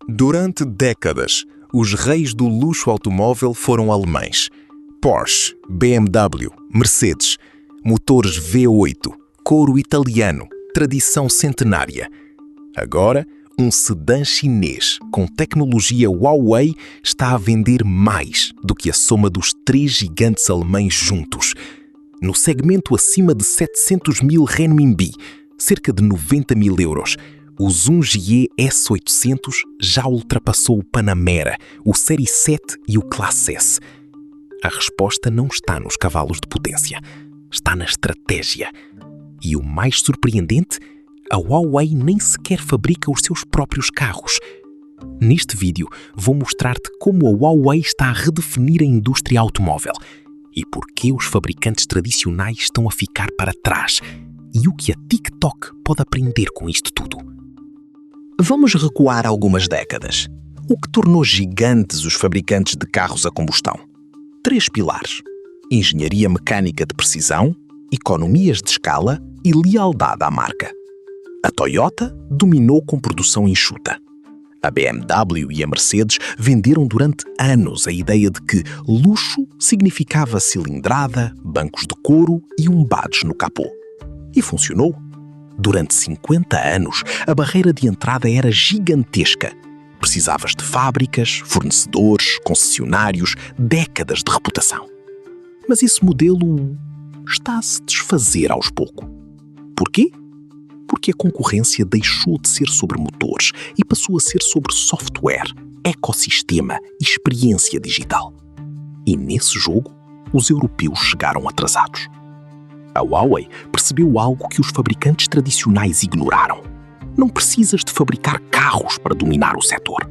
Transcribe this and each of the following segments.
Durante décadas, os reis do luxo automóvel foram alemães. Porsche, BMW, Mercedes, motores V8, couro italiano, tradição centenária. Agora, um sedã chinês com tecnologia Huawei está a vender mais do que a soma dos três gigantes alemães juntos. No segmento acima de 700 mil renminbi, cerca de 90 mil euros, o Zunjie S800 já ultrapassou o Panamera, o Série 7 e o Classe S. A resposta não está nos cavalos de potência, está na estratégia. E o mais surpreendente, a Huawei nem sequer fabrica os seus próprios carros. Neste vídeo, vou mostrar-te como a Huawei está a redefinir a indústria automóvel e por que os fabricantes tradicionais estão a ficar para trás e o que a TikTok pode aprender com isto tudo. Vamos recuar algumas décadas. O que tornou gigantes os fabricantes de carros a combustão? 3 pilares: engenharia mecânica de precisão, economias de escala e lealdade à marca. A Toyota dominou com produção enxuta. A BMW e a Mercedes venderam durante anos a ideia de que luxo significava cilindrada, bancos de couro e um badge no capô. E funcionou. Durante 50 anos, a barreira de entrada era gigantesca. Precisavas de fábricas, fornecedores, concessionários, décadas de reputação. Mas esse modelo está a se desfazer aos poucos. Porquê? Porque a concorrência deixou de ser sobre motores e passou a ser sobre software, ecossistema e experiência digital. E nesse jogo, os europeus chegaram atrasados. A Huawei percebeu algo que os fabricantes tradicionais ignoraram. Não precisas de fabricar carros para dominar o setor.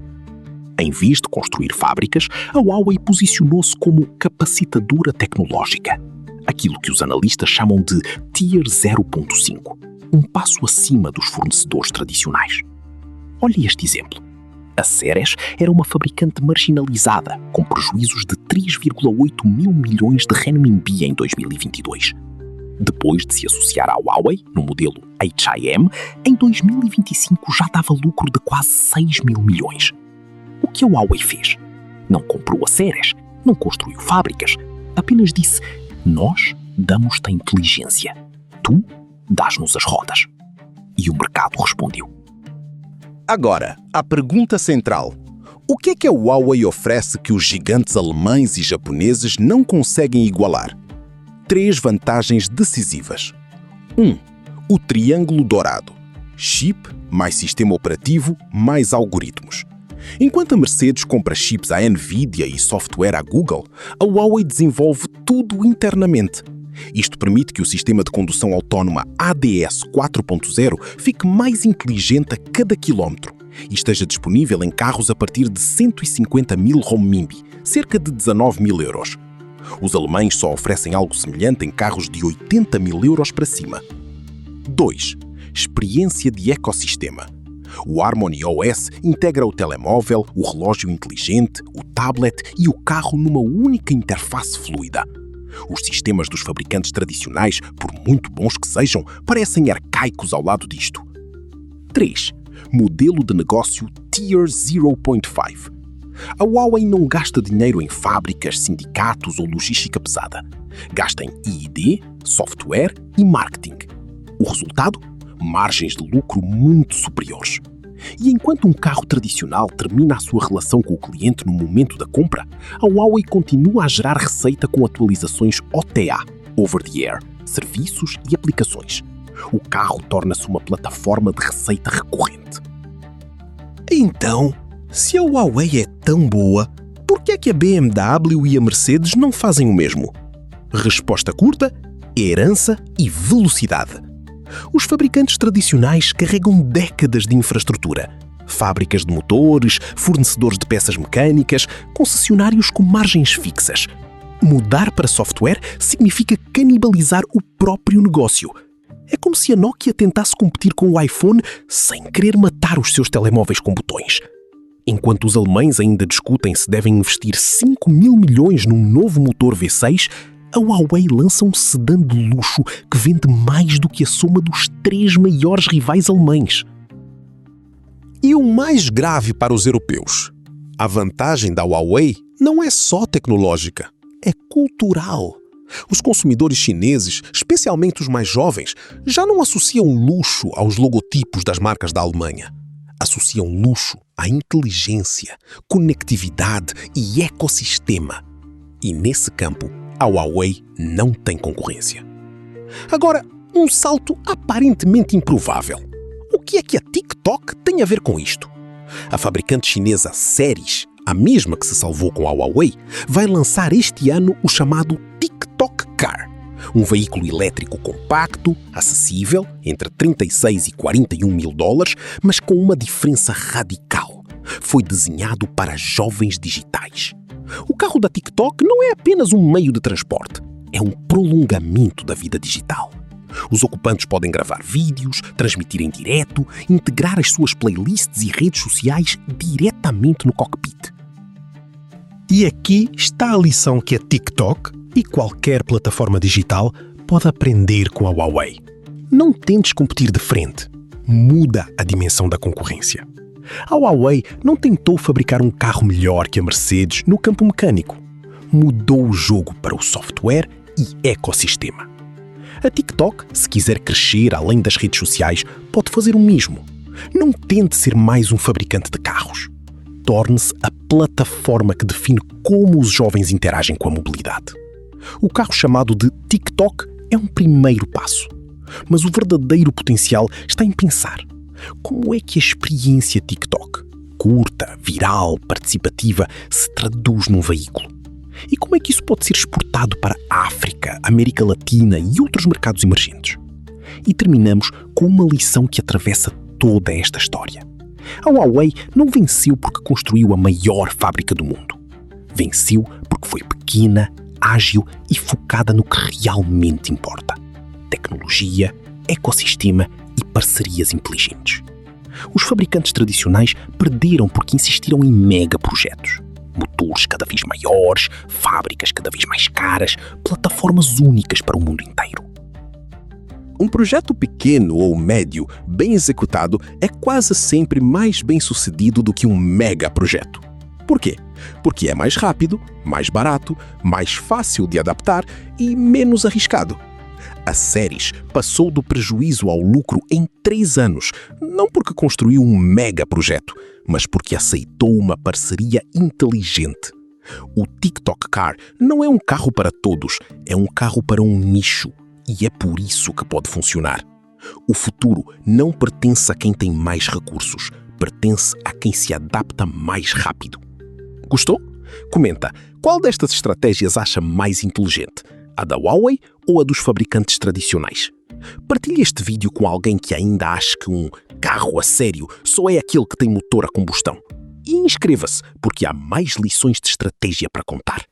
Em vez de construir fábricas, a Huawei posicionou-se como capacitadora tecnológica, aquilo que os analistas chamam de Tier 0.5, um passo acima dos fornecedores tradicionais. Olhe este exemplo. A Seres era uma fabricante marginalizada, com prejuízos de 3,8 mil milhões de renminbi em 2022. Depois de se associar à Huawei, no modelo HIM, em 2025 já dava lucro de quase 6 mil milhões. O que a Huawei fez? Não comprou a Seres, não construiu fábricas, apenas disse: nós damos-te a inteligência, tu dás-nos as rodas. E o mercado respondeu. Agora, a pergunta central. O que é que a Huawei oferece que os gigantes alemães e japoneses não conseguem igualar? 3 vantagens decisivas. 1. O triângulo dourado. Chip, mais sistema operativo, mais algoritmos. Enquanto a Mercedes compra chips à Nvidia e software à Google, a Huawei desenvolve tudo internamente. Isto permite que o sistema de condução autónoma ADS 4.0 fique mais inteligente a cada quilómetro e esteja disponível em carros a partir de 150 mil renminbi, cerca de 19 mil euros. Os alemães só oferecem algo semelhante em carros de 80 mil euros para cima. 2. Experiência de ecossistema. O Harmony OS integra o telemóvel, o relógio inteligente, o tablet e o carro numa única interface fluida. Os sistemas dos fabricantes tradicionais, por muito bons que sejam, parecem arcaicos ao lado disto. 3. Modelo de negócio Tier 0.5. A Huawei não gasta dinheiro em fábricas, sindicatos ou logística pesada. Gasta em I&D, software e marketing. O resultado? Margens de lucro muito superiores. E enquanto um carro tradicional termina a sua relação com o cliente no momento da compra, a Huawei continua a gerar receita com atualizações OTA, Over the Air, serviços e aplicações. O carro torna-se uma plataforma de receita recorrente. Então, se a Huawei é tão boa, por que é que a BMW e a Mercedes não fazem o mesmo? Resposta curta: herança e velocidade. Os fabricantes tradicionais carregam décadas de infraestrutura. Fábricas de motores, fornecedores de peças mecânicas, concessionários com margens fixas. Mudar para software significa canibalizar o próprio negócio. É como se a Nokia tentasse competir com o iPhone sem querer matar os seus telemóveis com botões. Enquanto os alemães ainda discutem se devem investir 5 mil milhões num novo motor V6, a Huawei lança um sedã de luxo que vende mais do que a soma dos 3 maiores rivais alemães. E o mais grave para os europeus: a vantagem da Huawei não é só tecnológica, é cultural. Os consumidores chineses, especialmente os mais jovens, já não associam luxo aos logotipos das marcas da Alemanha. Associam luxo à inteligência, conectividade e ecossistema. E nesse campo, a Huawei não tem concorrência. Agora, um salto aparentemente improvável. O que é que a TikTok tem a ver com isto? A fabricante chinesa Seres, a mesma que se salvou com a Huawei, vai lançar este ano o chamado TikTok Car, um veículo elétrico compacto, acessível, entre 36 e 41 mil dólares, mas com uma diferença radical. Foi desenhado para jovens digitais. O carro da TikTok não é apenas um meio de transporte, é um prolongamento da vida digital. Os ocupantes podem gravar vídeos, transmitir em direto, integrar as suas playlists e redes sociais diretamente no cockpit. E aqui está a lição que a TikTok e qualquer plataforma digital pode aprender com a Huawei. Não tentes competir de frente. Muda a dimensão da concorrência. A Huawei não tentou fabricar um carro melhor que a Mercedes no campo mecânico. Mudou o jogo para o software e ecossistema. A TikTok, se quiser crescer além das redes sociais, pode fazer o mesmo. Não tente ser mais um fabricante de carros. Torne-se a plataforma que define como os jovens interagem com a mobilidade. O carro chamado de TikTok é um primeiro passo. Mas o verdadeiro potencial está em pensar: como é que a experiência TikTok, curta, viral, participativa, se traduz num veículo? E como é que isso pode ser exportado para a África, América Latina e outros mercados emergentes? E terminamos com uma lição que atravessa toda esta história. A Huawei não venceu porque construiu a maior fábrica do mundo. Venceu porque foi pequena, ágil e focada no que realmente importa: tecnologia, ecossistema e parcerias inteligentes. Os fabricantes tradicionais perderam porque insistiram em mega projetos. Motores cada vez maiores, fábricas cada vez mais caras, plataformas únicas para o mundo inteiro. Um projeto pequeno ou médio, bem executado, é quase sempre mais bem-sucedido do que um mega projeto. Por quê? Porque é mais rápido, mais barato, mais fácil de adaptar e menos arriscado. A Seres passou do prejuízo ao lucro em 3 anos, não porque construiu um mega projeto, mas porque aceitou uma parceria inteligente. O TikTok Car não é um carro para todos, é um carro para um nicho, e é por isso que pode funcionar. O futuro não pertence a quem tem mais recursos, pertence a quem se adapta mais rápido. Gostou? Comenta, qual destas estratégias acha mais inteligente? A da Huawei ou a dos fabricantes tradicionais? Partilhe este vídeo com alguém que ainda acha que um carro a sério só é aquele que tem motor a combustão. E inscreva-se, porque há mais lições de estratégia para contar.